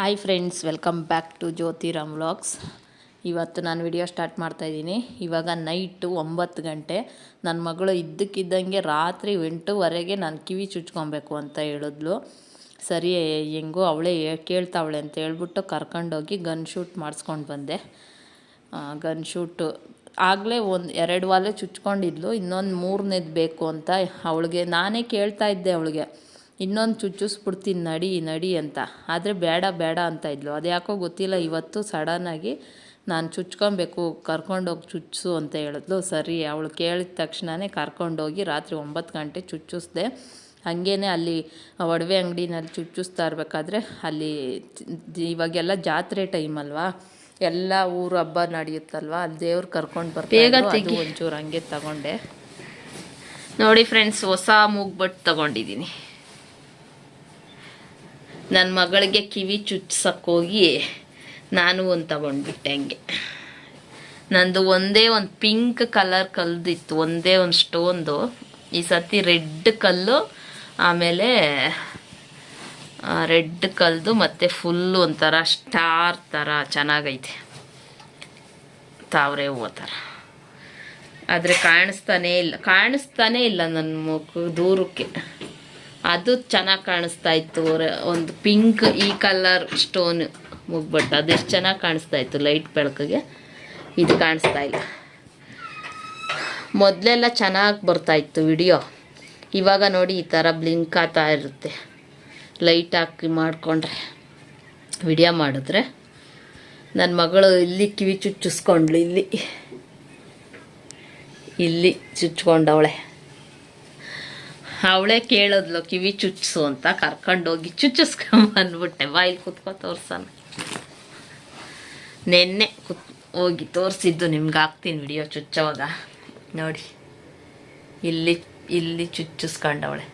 Hi friends, welcome back to Jyothiram vlogs. ಇವತ್ತು ನಾನು video start ಮಾಡ್ತಾಯಿದ್ದೀನಿ. ಇವಾಗ ನೈಟು 9 ಗಂಟೆ. ನನ್ನ ಮಗಳು ಇದ್ದಕ್ಕಿದ್ದಂಗೆ ರಾತ್ರಿ 8ವರೆಗೆ ನಾನು ಕಿವಿ ಚುಚ್ಕೊಬೇಕು ಅಂತ ಹೇಳಿದ್ಲು. ಸರಿ ಹೆಂಗೋ ಅವಳೇ ಕೇಳ್ತಾವಳೆ ಅಂತ ಹೇಳ್ಬಿಟ್ಟು ಕರ್ಕೊಂಡೋಗಿ ಗನ್ ಶೂಟ್ ಮಾಡಿಸ್ಕೊಂಡು ಬಂದೆ. ಗನ್ ಶೂಟು ಆಗಲೇ 2 ವಾಲೆ ಚುಚ್ಕೊಂಡಿದ್ಲು, ಇನ್ನೊಂದು 3ನೇದು ಬೇಕು ಅಂತ ಅವಳಿಗೆ ನಾನೇ ಕೇಳ್ತಾ ಇದ್ದೆ. ಅವಳಿಗೆ ಇನ್ನೊಂದು ಚುಚ್ಚಿಸ್ಬಿಡ್ತೀನಿ ನಡಿ ಅಂತ, ಆದರೆ ಬೇಡ ಅಂತ ಇದ್ಲು. ಅದು ಯಾಕೋ ಗೊತ್ತಿಲ್ಲ, ಇವತ್ತು ಸಡನ್ನಾಗಿ ನಾನು ಚುಚ್ಕೊಬೇಕು, ಕರ್ಕೊಂಡೋಗಿ ಚುಚ್ಚಿಸು ಅಂತ ಹೇಳಿದ್ಲು. ಸರಿ ಅವಳು ಕೇಳಿದ ತಕ್ಷಣವೇ ಕರ್ಕೊಂಡೋಗಿ ರಾತ್ರಿ 9 ಗಂಟೆ ಚುಚ್ಚಿಸ್ದೆ. ಹಾಗೇ ಅಲ್ಲಿ ಒಡವೆ ಅಂಗಡಿನಲ್ಲಿ ಚುಚ್ಚಿಸ್ತಾ ಇರಬೇಕಾದ್ರೆ ಅಲ್ಲಿ ಇವಾಗೆಲ್ಲ ಜಾತ್ರೆ ಟೈಮ್ ಅಲ್ವಾ, ಎಲ್ಲ ಊರು ಹಬ್ಬ ನಡೆಯುತ್ತಲ್ವ, ಅಲ್ಲಿ ದೇವ್ರು ಕರ್ಕೊಂಡು ಬರ್ತಾರೆ. ಅದು ಒಂಚೂರು ಹಂಗೆ ತಗೊಂಡೆ ನೋಡಿ ಫ್ರೆಂಡ್ಸ್. ಹೊಸ ಮೂಗ್ಬಟ್ಟು ತಗೊಂಡಿದ್ದೀನಿ. ನನ್ನ ಮಗಳಿಗೆ ಕಿವಿ ಚುಚ್ಸೋಕ್ಕೋಗಿ ನಾನು ಒಂದು ತಗೊಂಡ್ಬಿಟ್ಟೆ. ಹಂಗೆ ನಂದು ಒಂದೇ ಒಂದು ಪಿಂಕ್ ಕಲರ್ ಕಲ್ದಿತ್ತು, ಒಂದೇ ಒಂದು ಸ್ಟೋನ್ದು. ಈ ಸತಿ ರೆಡ್ ಕಲ್ಲು, ಆಮೇಲೆ ರೆಡ್ ಕಲ್ದು ಮತ್ತು ಫುಲ್ಲು ಒಂಥರ ಸ್ಟಾರ್ ಥರ ಚೆನ್ನಾಗೈತೆ, ತಾವರೆ ಹೂವು ಥರ. ಆದರೆ ಕಾಣಿಸ್ತಾನೇ ಇಲ್ಲ ನನ್ನ ಮುಖ ದೂರಕ್ಕೆ. ಅದು ಚೆನ್ನಾಗಿ ಕಾಣಿಸ್ತಾ ಇತ್ತು. ಒಂದು ಪಿಂಕ್ ಈ ಕಲರ್ ಸ್ಟೋನ್ ಮುಗ್ಬಟ್ಟು ಅದೆಷ್ಟು ಚೆನ್ನಾಗಿ ಕಾಣಿಸ್ತಾ ಇತ್ತು ಲೈಟ್ ಬೆಳಕಿಗೆ. ಇದು ಕಾಣಿಸ್ತಾ ಇಲ್ಲ. ಮೊದಲೆಲ್ಲ ಚೆನ್ನಾಗಿ ಬರ್ತಾಯಿತ್ತು ವಿಡಿಯೋ, ಇವಾಗ ನೋಡಿ ಈ ಥರ ಬ್ಲಿಂಕ್ ಆಗ್ತಾ ಇರುತ್ತೆ. ಲೈಟ್ ಹಾಕಿ ಮಾಡಿಕೊಂಡ್ರೆ ವಿಡಿಯೋ ಮಾಡಿದ್ರೆ. ನನ್ನ ಮಗಳು ಇಲ್ಲಿ ಕಿವಿ ಚುಚ್ಚಿಸ್ಕೊಂಡ್ಳು, ಇಲ್ಲಿ ಚುಚ್ಕೊಂಡವಳೆ. ಅವಳೇ ಕೇಳಿದ್ಲು ಕಿವಿ ಚುಚ್ಚಿಸು ಅಂತ, ಕರ್ಕೊಂಡೋಗಿ ಚುಚ್ಚಿಸ್ಕೊಂಬಂದ್ಬಿಟ್ಟೆ. ಬಾಯಿಲಿ ಕುತ್ಕೊ ತೋರ್ಸೋಣ. ನೆನ್ನೆ ಹೋಗಿ ತೋರಿಸಿದ್ದು ನಿಮ್ಗೆ ಹಾಕ್ತೀನಿ ವಿಡಿಯೋ ಚುಚ್ಚೋವಾಗ ನೋಡಿ. ಇಲ್ಲಿ ಚುಚ್ಚಿಸ್ಕೊಂಡವಳೆ.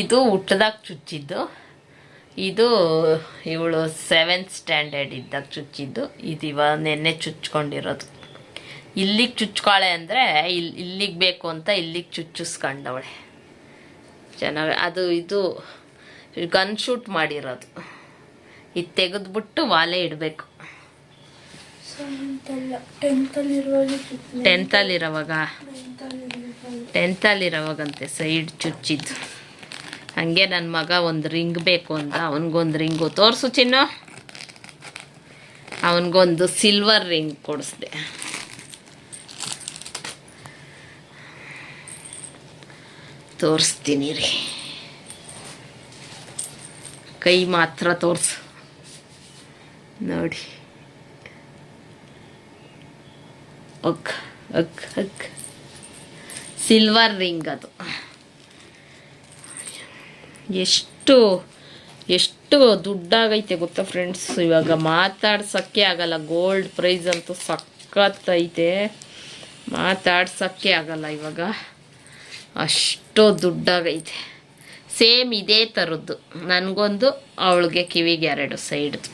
ಇದು ಹುಟ್ಟದಾಗ ಚುಚ್ಚಿದ್ದು, ಇದು ಇವಳು 7th ಸ್ಟ್ಯಾಂಡರ್ಡ್ ಇದ್ದಾಗ ಚುಚ್ಚಿದ್ದು. ಇದು ಇವಾಗ ನೆನ್ನೆ ಚುಚ್ಕೊಂಡಿರೋದು. ಇಲ್ಲಿಗೆ ಚುಚ್ಕೊಳ್ಳೆ ಅಂದರೆ ಇಲ್ಲಿಗೆ ಬೇಕು ಅಂತ ಇಲ್ಲಿಗೆ ಚುಚ್ಚಿಸ್ಕೊಂಡವಳೆ. ಚೆನ್ನಾಗಿ ಇದು ಗನ್ ಶೂಟ್ ಮಾಡಿರೋದು. ಇದು ತೆಗೆದ್ಬಿಟ್ಟು ವಾಲೆ ಇಡಬೇಕು. 10th side ಚುಚ್ಚಿದ್ದು. ಹಾಗೆ ನನ್ನ ಮಗ ಒಂದು ರಿಂಗ್ ಬೇಕು ಅಂತ ಅವನಿಗೊಂದು ರಿಂಗು ತೋರಿಸು ಚಿನ್ನು. ಅವನಿಗೊಂದು ಸಿಲ್ವರ್ ರಿಂಗ್ ಕೊಡಿಸ್ದೆ. ತೋರಿಸ್ತೀನಿ ರೀ, ಕೈ ಮಾತ್ರ ತೋರಿಸು ನೋಡಿ. ಸಿಲ್ವರ್ ರಿಂಗ್ ಅದು. ಎಷ್ಟು ದುಡ್ಡಾಗೈತೆ ಗೊತ್ತಾ ಫ್ರೆಂಡ್ಸ್. ಇವಾಗ ಮಾತಾಡ್ಸೋಕ್ಕೆ ಆಗಲ್ಲ. ಗೋಲ್ಡ್ ಪ್ರೈಸ್ ಅಂತೂ ಸಖತ್ತೈತೆ, ಮಾತಾಡ್ಸೋಕ್ಕೆ ಆಗಲ್ಲ ಇವಾಗ, ಅಷ್ಟು ದುಡ್ಡಾಗೈತೆ. ಸೇಮ್ ಇದೇ ಥರದ್ದು ನನಗೊಂದು, ಅವಳಿಗೆ ಕಿವಿಗೆ 2 ಸೈಡ್ದು.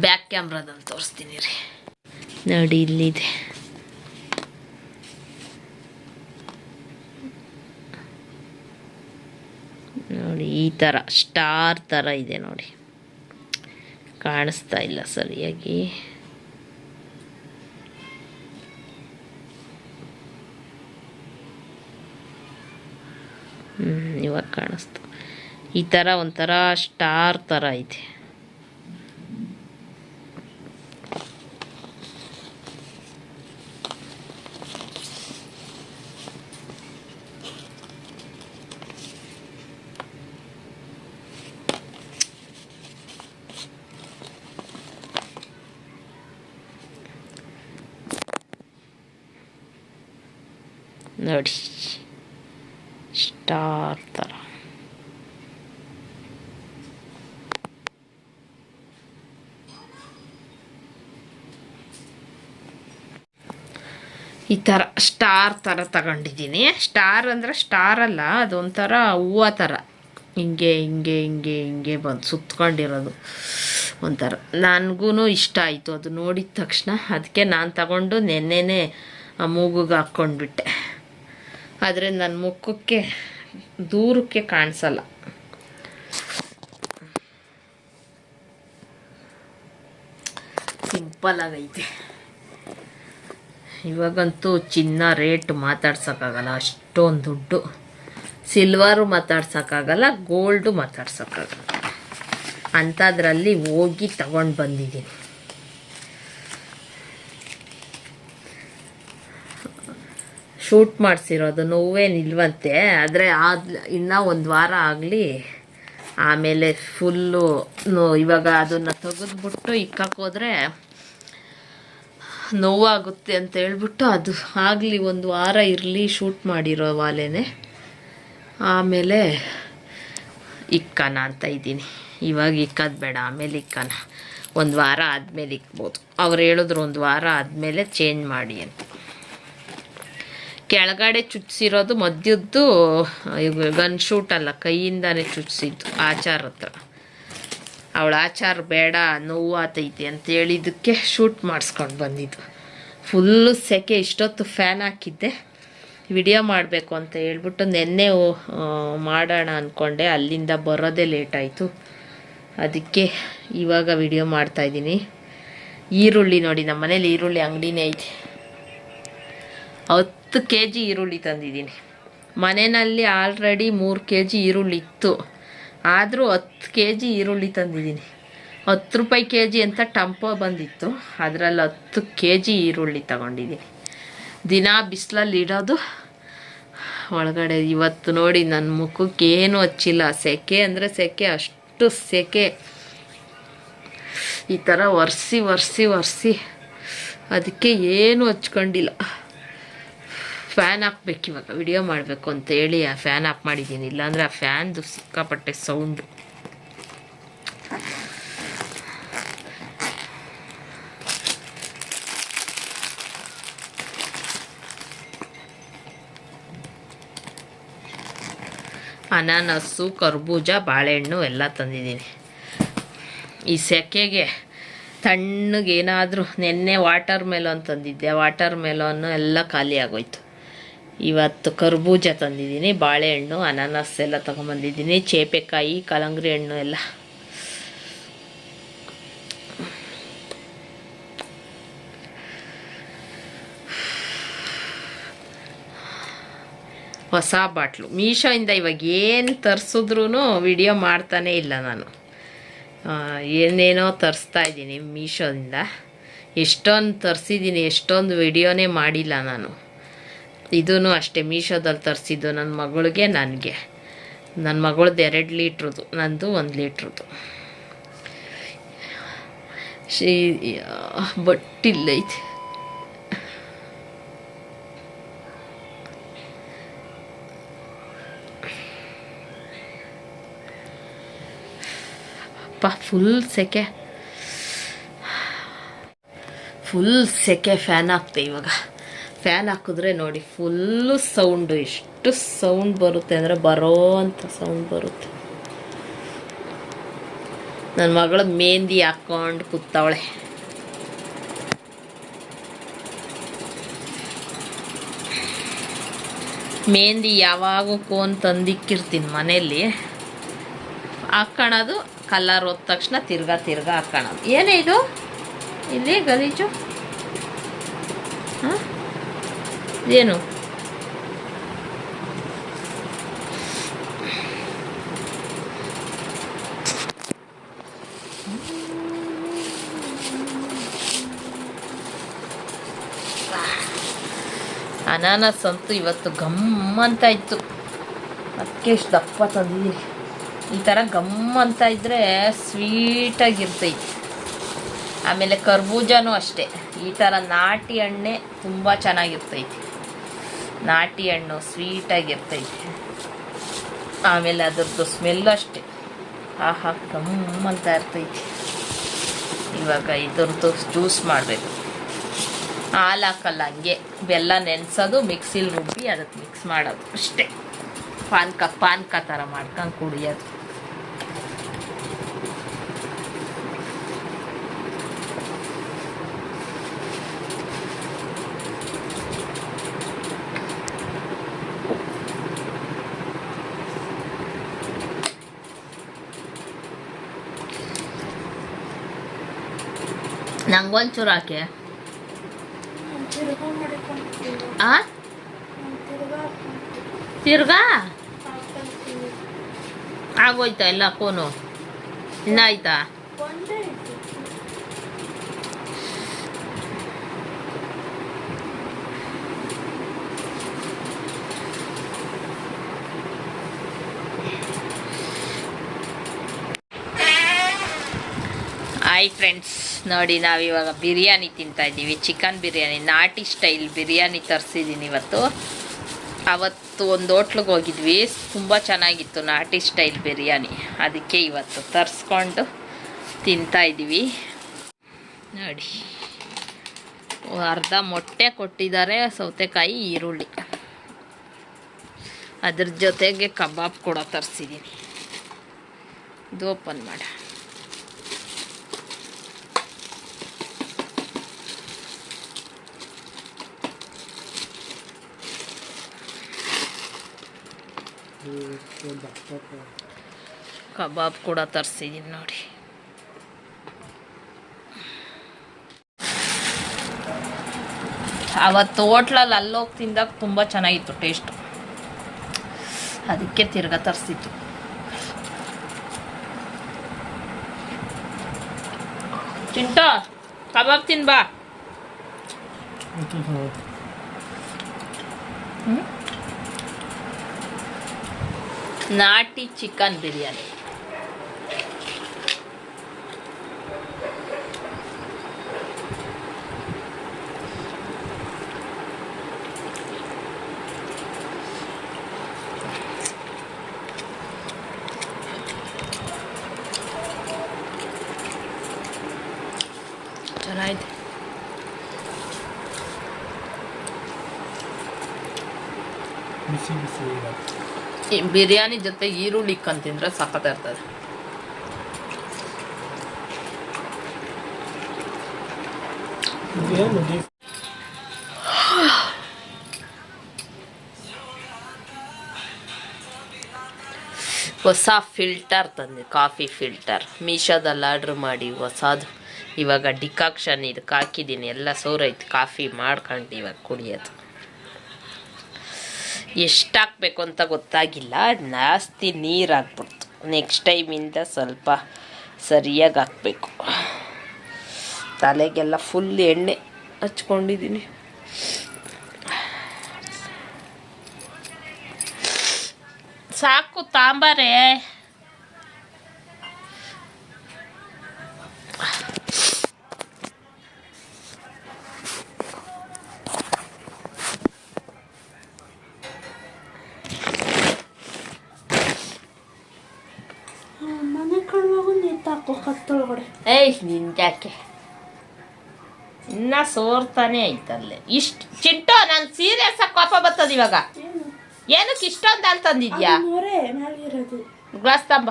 ಬ್ಯಾಕ್ ಕ್ಯಾಮ್ರಾದಲ್ಲಿ ತೋರಿಸ್ತೀನಿ ರೀ ನೋಡಿ. ಇಲ್ಲಿದೆ ನೋಡಿ, ಈ ಥರ ಸ್ಟಾರ್ ಥರ ಇದೆ ನೋಡಿ. ಕಾಣಿಸ್ತಾ ಇಲ್ಲ ಸರಿಯಾಗಿ. ಇವಾಗ ಕಾಣಿಸ್ತು. ಈ ಥರ ಒಂಥರ ಸ್ಟಾರ್ ಥರ ಐತೆ. ನೋಡಿ, ಸ್ಟಾರ್ ಥರ. ಈ ಥರ ಸ್ಟಾರ್ ಥರ ತಗೊಂಡಿದ್ದೀನಿ. ಸ್ಟಾರ್ ಅಂದರೆ ಸ್ಟಾರ್ ಅಲ್ಲ, ಅದೊಂಥರ ಹೂವು ಥರ ಹಿಂಗೆ ಬಂದು ಸುತ್ಕೊಂಡಿರೋದು ಒಂಥರ. ನನಗೂ ಇಷ್ಟ ಆಯಿತು ಅದು ನೋಡಿದ ತಕ್ಷಣ. ಅದಕ್ಕೆ ನಾನು ತಗೊಂಡು ನೆನ್ನೆನೇ ಮೂಗಿಗೆ ಹಾಕ್ಕೊಂಡ್ಬಿಟ್ಟೆ. ಆದರೆ ನನ್ನ ಮುಖಕ್ಕೆ ದೂರಕ್ಕೆ ಕಾಣಿಸಲ್ಲ. ಸಿಂಪಲಾಗೈತೆ. ಇವಾಗಂತೂ ಚಿನ್ನ ರೇಟ್ ಮಾತಾಡ್ಸೋಕ್ಕಾಗಲ್ಲ, ಅಷ್ಟೊಂದು ದುಡ್ಡು. ಸಿಲ್ವರು ಮಾತಾಡ್ಸೋಕ್ಕಾಗಲ್ಲ, ಗೋಲ್ಡು ಮಾತಾಡ್ಸೋಕ್ಕಾಗಲ್ಲ. ಅಂಥದ್ರಲ್ಲಿ ಹೋಗಿ ತಗೊಂಡು ಬಂದಿದ್ದೀನಿ. ಶೂಟ್ ಮಾಡಿಸಿರೋದು ನೋವೇನಿಲ್ವಂತೆ, ಆದರೆ ಇನ್ನೂ ಒಂದು ವಾರ ಆಗಲಿ, ಆಮೇಲೆ ಫುಲ್ಲು ಇವಾಗ ಅದನ್ನು ತೆಗೆದ್ಬಿಟ್ಟು ಇಕ್ಕಾಕೋದ್ರೆ ನೋವಾಗುತ್ತೆ ಅಂತ ಹೇಳ್ಬಿಟ್ಟು ಅದು ಆಗಲಿ ಒಂದು ವಾರ ಇರಲಿ ಶೂಟ್ ಮಾಡಿರೋ ವಾಲೆನೇ, ಆಮೇಲೆ ಇಕ್ಕೋಣ ಅಂತ ಇದ್ದೀನಿ. ಇವಾಗ ಇಕ್ಕೋದು ಬೇಡ, ಆಮೇಲೆ ಇಕ್ಕೋಣ, ಒಂದು ವಾರ ಆದಮೇಲೆ ಇಕ್ಬೋದು. ಅವ್ರು ಹೇಳಿದ್ರು ಒಂದು ವಾರ ಆದಮೇಲೆ ಚೇಂಜ್ ಮಾಡಿ ಅಂತ. ಕೆಳಗಡೆ ಚುಚ್ಚಿರೋದು ಮಧ್ಯದ್ದು ಗನ್ ಶೂಟ್ ಅಲ್ಲ, ಕೈಯಿಂದಾನೇ ಚುಚ್ಚಿದ್ದು ಆಚಾರ ಹತ್ರ. ಅವಳ ಆಚಾರ ಬೇಡ ನೋವು ಆತೈತಿ ಅಂತ ಹೇಳಿದ್ದಕ್ಕೆ ಶೂಟ್ ಮಾಡಿಸ್ಕೊಂಡು ಬಂದಿದ್ದು. ಫುಲ್ಲು ಸೆಕೆ. ಇಷ್ಟೊತ್ತು ಫ್ಯಾನ್ ಹಾಕಿದ್ದೆ, ವಿಡಿಯೋ ಮಾಡಬೇಕು ಅಂತ ಹೇಳ್ಬಿಟ್ಟು ನೆನ್ನೆ ಮಾಡೋಣ ಅಂದ್ಕೊಂಡೆ, ಅಲ್ಲಿಂದ ಬರೋದೇ ಲೇಟಾಯಿತು. ಅದಕ್ಕೆ ಇವಾಗ ವಿಡಿಯೋ ಮಾಡ್ತಾಯಿದ್ದೀನಿ. ಈರುಳ್ಳಿ ನೋಡಿ, ನಮ್ಮ ಮನೇಲಿ ಈರುಳ್ಳಿ ಅಂಗಡಿನೇ ಐತೆ. 10 kg ಈರುಳ್ಳಿ ತಂದಿದ್ದೀನಿ. ಮನೆಯಲ್ಲಿ ಆಲ್ರೆಡಿ 3 kg ಈರುಳ್ಳಿ ಇತ್ತು, ಆದರೂ 10 kg ಈರುಳ್ಳಿ ತಂದಿದ್ದೀನಿ. 10 ರೂಪಾಯಿ kg ಅಂತ ಟಂಪೋ ಬಂದಿತ್ತು, ಅದರಲ್ಲಿ 10 kg ಈರುಳ್ಳಿ ತಗೊಂಡಿದ್ದೀನಿ. ದಿನ ಬಿಸಿಲಲ್ಲಿ ಇಡೋದು ಒಳಗಡೆ. ಇವತ್ತು ನೋಡಿ ನನ್ನ ಮುಖಕ್ಕೆ ಏನೂ ಹಚ್ಚಿಲ್ಲ. ಸೆಕೆ ಅಂದರೆ ಸೆಕೆ, ಅಷ್ಟು ಸೆಕೆ. ಈ ಥರ ಒರೆಸಿ ಅದಕ್ಕೆ ಏನೂ ಹಚ್ಕೊಂಡಿಲ್ಲ. ಫ್ಯಾನ್ ಹಾಕ್ಬೇಕು ಇವಾಗ, ವಿಡಿಯೋ ಮಾಡಬೇಕು ಅಂತೇಳಿ ಆ ಫ್ಯಾನ್ ಆಫ್ ಮಾಡಿದ್ದೀನಿ. ಇಲ್ಲಾಂದರೆ ಆ ಫ್ಯಾನ್ದು ಸಿಕ್ಕಾಪಟ್ಟೆ ಸೌಂಡು. ಅನಾನಸ್ಸು, ಕರ್ಬೂಜ, ಬಾಳೆಹಣ್ಣು ಎಲ್ಲ ತಂದಿದ್ದೀನಿ. ಈ ಸೆಕೆಗೆ ತಣ್ಣಗೇನಾದರೂ, ನೆನ್ನೆ ವಾಟರ್ ಮೆಲನ್ ತಂದಿದ್ದೆ, ವಾಟರ್ ಮೆಲನ್ನು ಎಲ್ಲ ಖಾಲಿ ಆಗೋಯ್ತು. ಇವತ್ತು ಕರ್ಬೂಜ ತಂದಿದ್ದೀನಿ, ಬಾಳೆಹಣ್ಣು, ಅನಾನಸ್ ಎಲ್ಲ ತೊಗೊಂಬಂದಿದ್ದೀನಿ, ಚೇಪೆಕಾಯಿ, ಕಲ್ಲಂಗಡಿ ಹಣ್ಣು ಎಲ್ಲ. ಹೊಸ ಬಾಟ್ಲು ಮೀಶೋಯಿಂದ. ಇವಾಗ ಏನು ತರಿಸಿದ್ರೂ ವಿಡಿಯೋ ಮಾಡ್ತಾನೇ ಇಲ್ಲ ನಾನು. ಏನೇನೋ ತರಿಸ್ತಾ ಇದ್ದೀನಿ ಮೀಶೋದಿಂದ. ಎಷ್ಟೊಂದು ತರಿಸಿದ್ದೀನಿ, ಎಷ್ಟೊಂದು ವಿಡಿಯೋನೇ ಮಾಡಿಲ್ಲ ನಾನು. ಇದೂ ಅಷ್ಟೇ, ಮೀಶೋದಲ್ಲಿ ತರಿಸಿದ್ದು ನನ್ನ ಮಗಳಿಗೆ, ನನಗೆ. ನನ್ನ ಮಗಳದ್ದು 2 ಲೀಟ್ರದ್ದು, ನಂದು 1 ಲೀಟ್ರದ್ದು. ಬಟ್ಟಿಲ್ಲೈತೆ. ಫುಲ್ ಸೆಕೆ. ಫ್ಯಾನ್ ಹಾಕ್ತೆ ಇವಾಗ. ಫ್ಯಾನ್ ಹಾಕಿದ್ರೆ ನೋಡಿ ಫುಲ್ಲು ಸೌಂಡು. ಎಷ್ಟು ಸೌಂಡ್ ಬರುತ್ತೆ ಅಂದರೆ ಬರೋ ಅಂಥ ಸೌಂಡ್ ಬರುತ್ತೆ. ನನ್ನ ಮಗಳು ಮೆಹಂದಿ ಹಾಕ್ಕೊಂಡು ಕೂತವಳೆ. ಮೆಹಂದಿ ಯಾವಾಗೂ ಕೋನ್ ತಂದಿಕ್ಕಿರ್ತೀನಿ ಮನೆಯಲ್ಲಿ. ಹಾಕ್ಕೊಳ್ಳೋದು, ಕಲರ್ ಹೋದ ತಕ್ಷಣ ತಿರ್ಗಾ ಹಾಕ್ಕೊಳ್ಳೋದು. ಏನೇ ಇದು ಇಲ್ಲಿ ಗಲೀಜು? ಹಾಂ, ಏನು? ಅನಾನಸ್ ಅಂತೂ ಇವತ್ತು ಗಮ್ ಅಂತ ಇತ್ತು, ಅದಕ್ಕೆ ಇಷ್ಟು ದಪ್ಪ ತಂದಿದ್ದೀನಿ. ಈ ಥರ ಗಮ್ ಅಂತ ಇದ್ದರೆ ಸ್ವೀಟಾಗಿರ್ತೈತಿ. ಆಮೇಲೆ ಕರ್ಬೂಜನೂ ಅಷ್ಟೇ, ಈ ಥರ ನಾಟಿ ಹಣ್ಣೆ ತುಂಬ ಚೆನ್ನಾಗಿರ್ತೈತಿ. ನಾಟಿ ಹಣ್ಣು ಸ್ವೀಟಾಗಿರ್ತೈತಿ. ಆಮೇಲೆ ಅದರದ್ದು ಸ್ಮೆಲ್ ಅಷ್ಟೇ, ಆಹಾ ಗಮ್ ಅಂತ ಇರ್ತೈತಿ. ಇವಾಗ ಇದ್ರದ್ದು ಜ್ಯೂಸ್ ಮಾಡಬೇಕು. ಹಾಲು ಹಾಕಲ್ಲ, ಹಂಗೆ ಬೆಲ್ಲ ನೆನೆಸೋದು, ಮಿಕ್ಸಿಲಿ ರುಬ್ಬಿ ಅದಕ್ಕೆ ಮಿಕ್ಸ್ ಮಾಡೋದು ಅಷ್ಟೇ. ಪಾನಕ ಥರ ಮಾಡ್ಕೊಂಡು ಕುಡಿಯೋದು. ನಂಗೊಂಚೂರು ಹಾಕಿ. ತಿರ್ಗಾ ಆಗೋಯ್ತಾ ಎಲ್ಲ ಕೋನು? ಇನ್ನಾಯ್ತಾ? ಹಾಯ್ ಫ್ರೆಂಡ್ಸ್, ನೋಡಿ ನಾವಿವಾಗ ಬಿರಿಯಾನಿ ತಿಂತಾ ಇದ್ದೀವಿ. ಚಿಕನ್ ಬಿರಿಯಾನಿ, ನಾಟಿ ಸ್ಟೈಲ್ ಬಿರಿಯಾನಿ ತರಿಸಿದ್ದೀನಿ ಇವತ್ತು. ಅವತ್ತು ಒಂದು ಹೋಟ್ಲಿಗೆ ಹೋಗಿದ್ವಿ, ತುಂಬ ಚೆನ್ನಾಗಿತ್ತು ನಾಟಿ ಸ್ಟೈಲ್ ಬಿರಿಯಾನಿ. ಅದಕ್ಕೆ ಇವತ್ತು ತರಿಸ್ಕೊಂಡು ತಿಂತಾ ಇದ್ದೀವಿ. ನೋಡಿ, ಅರ್ಧ ಮೊಟ್ಟೆ ಕೊಟ್ಟಿದ್ದಾರೆ, ಸೌತೆಕಾಯಿ, ಈರುಳ್ಳಿ, ಅದ್ರ ಜೊತೆಗೆ ಕಬಾಬ್ ಕೂಡ ತರಿಸಿದ್ದೀನಿ. ಇದು ಓಪನ್ ಮಾಡ. ಕಬಾಬ್ ಕೂಡ ತರಿಸಿದ್ದೀನಿ ನೋಡಿ. ಅವತ್ತು ಹೋಟ್ಲಲ್ಲಿ ಅಲ್ಲೋಗಿ ತಿಂದಾಗ ತುಂಬ ಚೆನ್ನಾಗಿತ್ತು ಟೇಸ್ಟು, ಅದಕ್ಕೆ ತಿರ್ಗಾ ತರಿಸಿತ್ತು. ಚಿಂಟು ಕಬಾಬ್ ತಿನ್ಬಾ. ನಾಟಿ ಚಿಕನ್ ಬಿರಿಯಾನಿ. ಚೆನ್ನಾಗಿದೆ. ಬಿಸಿ ಬಿಸಿ ಬಿರಿಯಾನಿ ಜೊತೆ ಈರುಳ್ಳಿ ಕಂತಿಂದ್ರೆ ಸಖತ್ತಾಗಿರ್ತದೆ. ಹೊಸ ಫಿಲ್ಟರ್ ತಂದೆ, ಕಾಫಿ ಫಿಲ್ಟರ್ ಮೀಶೋದಲ್ಲಿ ಆರ್ಡ್ರ್ ಮಾಡಿ ಹೊಸದು. ಇವಾಗ ಡಿಕಾಕ್ಷನ್ ಇದಕ್ಕೆ ಹಾಕಿದ್ದೀನಿ, ಎಲ್ಲ ಸೋರೈತೆ. ಕಾಫಿ ಮಾಡ್ಕೊಂಡು ಇವಾಗ ಕುಡಿಯೋದು. ಎಷ್ಟು ಹಾಕ್ಬೇಕು ಅಂತ ಗೊತ್ತಾಗಿಲ್ಲ, ಜಾಸ್ತಿ ನೀರು ಹಾಕ್ಬಿಡ್ತು. ನೆಕ್ಸ್ಟ್ ಟೈಮಿಂದ ಸ್ವಲ್ಪ ಸರಿಯಾಗಿ ಹಾಕಬೇಕು. ತಲೆಗೆಲ್ಲ ಫುಲ್ ಎಣ್ಣೆ ಹಚ್ಕೊಂಡಿದ್ದೀನಿ. ಸಾಕು ತಾಂಬಾರೆ. ಮನೆ ಕಳುವಾಗ ನೇತಾಕೋ ಕತ್ತೊಳಗಡೆ. ಏಯ್ ನಿಂತ್ಯಾಕೆ ಇನ್ನ ಸೋರ್ತಾನೆ ಐತಲ್ಲೇ. ಇಷ್ಟು ಚಿಂಟು, ನಾನು ಸೀರಿಯಸ್ ಆಗಿ ಕೋಪ ಬರ್ತದ ಇವಾಗ. ಏನಕ್ಕೆ ಇಷ್ಟೊಂದು ಅಲ್ಲಿ ತಂದಿದ್ಯಾ? ಗ್ಲಾಸ್ ತಂಬ.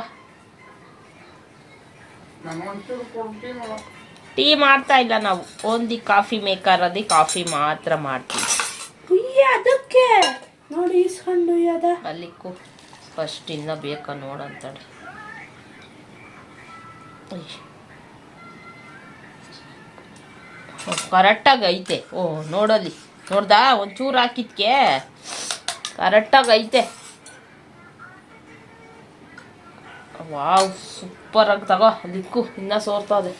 ಟೀ ಮಾಡ್ತಾ ಇಲ್ಲ ನಾವು, ಓನ್ಲಿ ಕಾಫಿ ಮೇಕರ್ ಅದಿ ಕಾಫಿ ಮಾತ್ರ ಮಾಡ್ತೀವಿ. ಅದಕ್ಕೆ ನೋಡಿ ಇಸ್ಕೊಂಡು ಅಲ್ಲಿಕ್ಕೂ ಫಸ್ಟ್ ಇನ್ನ ಬೇಕಾ ನೋಡಂತಾಳೆ. ಕರೆಕ್ಟಾಗಿ ಐತೆ. ಓ ನೋಡಲಿ, ನೋಡ್ದಾ ಒಂಚೂರು ಹಾಕಿದ್ಕೆ ಕರೆಕ್ಟಾಗಿ ಐತೆ. ವಾವ್, ಸೂಪರಾಗಿ ತಗೋ. ಅದಿಕ್ಕು ಇನ್ನ ಸೋರ್ತದೆ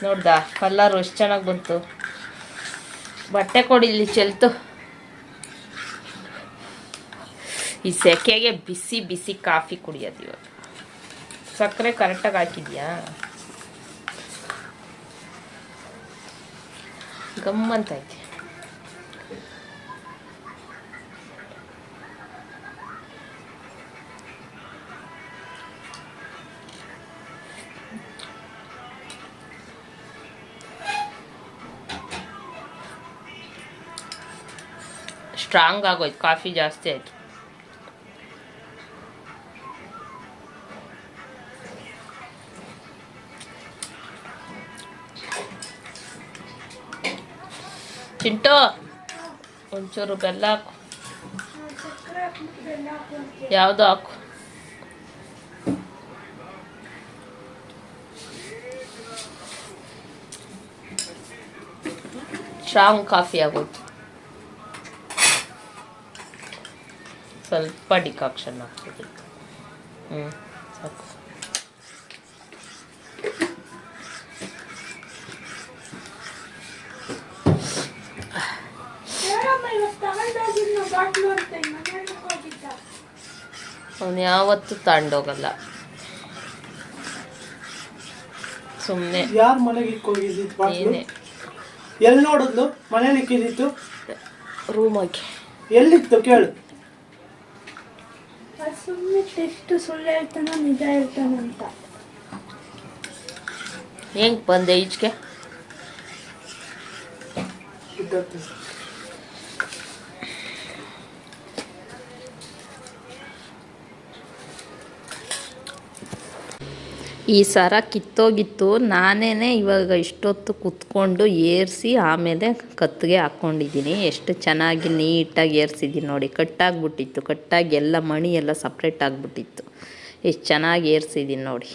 ನೋಡ್ದಾ, ಕಲರು ಎಷ್ಟು ಚೆನ್ನಾಗಿ ಬಂತು. ಬಟ್ಟೆ ಕೊಡಿಲಿ ಚೆಲ್ತು. ಈ ಸೆಕೆಗೆ ಬಿಸಿ ಬಿಸಿ ಕಾಫಿ ಕುಡಿಯೋದು ಇವಾಗ. ಸಕ್ಕರೆ ಕರೆಕ್ಟಾಗಿ ಹಾಕಿದ್ಯಾ? ಗಮ್ಮಂತೈತೆ. ಸ್ಟ್ರಾಂಗ್ ಆಗೋಯ್ತು, ಕಾಫಿ ಜಾಸ್ತಿ ಆಯ್ತು. ಚಿಂಟು, ಒಂಚೂರು ಬೆಲ್ಲ ಹಾಕು. ಯಾವುದು ಹಾಕು? ಸ್ಟ್ರಾಂಗ್ ಕಾಫಿ ಆಗೋಯ್ತು. ಸ್ವಲ್ಪ ಡಿಕಾಕ್ಷನ್ ಹಾಕ್ತೀನಿ. ಸಾಕು. ಅವನು ಯಾವತ್ತೂ ತಗೊಂಡೋಗಲ್ಲ. ಸುಮ್ಮನೆ ಯಾರ ಮನೆಗೆ ಇಕ್ಕೋಗಿದ್ದಿತ್ತು ಬಾಟ್ಲು? ಏನೇ ಎಲ್ಲಿ ನೋಡಿದ್ಲು? ಮನೇಲಿ ಇಕ್ಕಿದ್ದಿತ್ತು? ರೂಮಾಗಿ ಎಲ್ಲಿತ್ತು ಕೇಳು. ಸುಮ್ಮನೆ ಎಷ್ಟು ಸುಳ್ಳು ಹೇಳ್ತಾನ ನಿಜ ಹೇಳ್ತಾನಂತ. ಹೆಂಗೆ ಬಂದೆ ಈಚೆಗೆ? ಇದ್ದದ್ದು. ಈ ಸರ ಕಿತ್ತೋಗಿತ್ತು. ನಾನೇ ಇವಾಗ ಇಷ್ಟೊತ್ತು ಕುತ್ಕೊಂಡು ಏರಿಸಿ ಆಮೇಲೆ ಕತ್ತಿಗೆ ಹಾಕ್ಕೊಂಡಿದ್ದೀನಿ. ಎಷ್ಟು ಚೆನ್ನಾಗಿ ನೀಟಾಗಿ ಏರಿಸಿದ್ದೀನಿ ನೋಡಿ. ಕಟ್ಟಾಗಿಬಿಟ್ಟಿತ್ತು. ಕಟ್ಟಾಗಿ ಎಲ್ಲ ಮಣಿ ಎಲ್ಲ ಸಪ್ರೇಟ್ ಆಗಿಬಿಟ್ಟಿತ್ತು. ಎಷ್ಟು ಚೆನ್ನಾಗಿ ಏರಿಸಿದ್ದೀನಿ ನೋಡಿ.